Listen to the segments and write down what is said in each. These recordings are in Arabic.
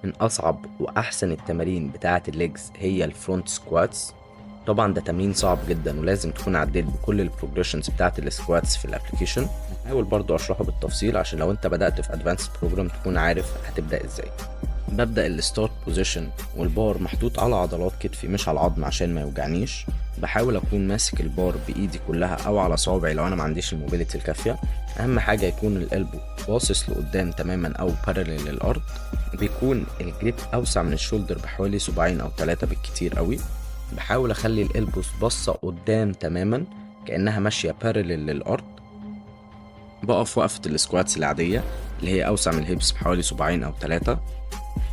من أصعب وأحسن التمارين بتاعة الليجز هي الفرونت سكواتس. طبعا ده تمرين صعب جدا ولازم تكون عديت بكل البروجريشنز بتاعة السكواتس في الابليكيشن. هحاول برضو أشرحه بالتفصيل عشان لو أنت بدأت في أدفانس بروجرام تكون عارف هتبدأ إزاي. ببدأ الستارت بوزيشن والبار محطوط على عضلات كتفي مش على العظم عشان ما يوجعنيش. بحاول أكون ماسك البار بإيدي كلها أو على صوابعي لو أنا ما عنديش الموبيليتي الكافية. أهم حاجة يكون القلب باصص لقدام تماما أو بارلل للأرض. بيكون الجريب أوسع من الشولدر بحوالي صباعين أو 3 بالكتير قوي. بحاول أخلي القلب باصة قدام تماما كأنها ماشية بارلل للأرض. بقف وقفة السكواتس العادية اللي هي أوسع من الهيبس بحوالي صباعين أو 3.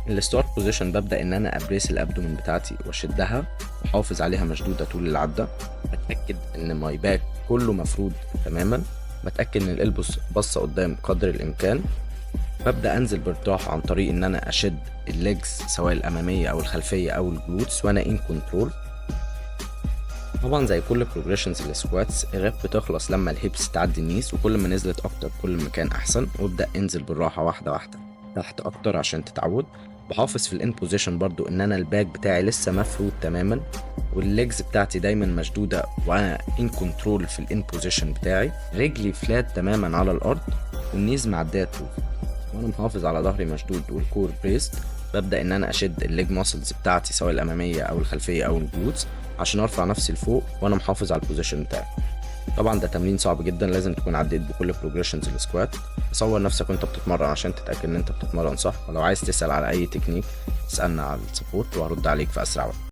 الستارت بوزيشن ببدأ ان انا ابريس الابدومين بتاعتي واشدها واحافظ عليها مشدودة طول العدة. بتأكد ان ماي باك كله مفرود تماما. بتأكد ان القلب بصة قدام قدر الامكان. ببدأ انزل بالراحة عن طريق ان انا اشد الليجز سواء الامامية او الخلفية او الجلوتس وانا ان كنترول. طبعا زي كل بروجريشنز السكواتس الراب بتخلص لما الهيبس تعدي النيس، وكل ما نزلت اكتر كل ما كان احسن. وابدأ انزل بالراحة واحدة واحدة تحت اكتر عشان تتعود. بحافظ في الان بوزيشن برضو ان انا الباك بتاعي لسه مفرود تماما والليجز بتاعتي دايما مشدودة وانا ان كنترول في الان بوزيشن بتاعي. رجلي فلات تماما على الارض والنيز معدية طول وانا محافظ على ظهري مشدود والكور بريست. ببدأ ان انا اشد الليج ماسلز بتاعتي سواء الامامية او الخلفية او الجلوتس عشان ارفع نفسي لفوق وانا محافظ على البوزيشن بتاعي. طبعا ده تمرين صعب جدا لازم تكون عديت بكل بروجريشنز السكوات. صور نفسك وانت بتتمرن عشان تتأكد ان انت بتتمرن صح، ولو عايز تسأل على اي تكنيك اسألنا على السبورت وهرد عليك في اسرع وقت.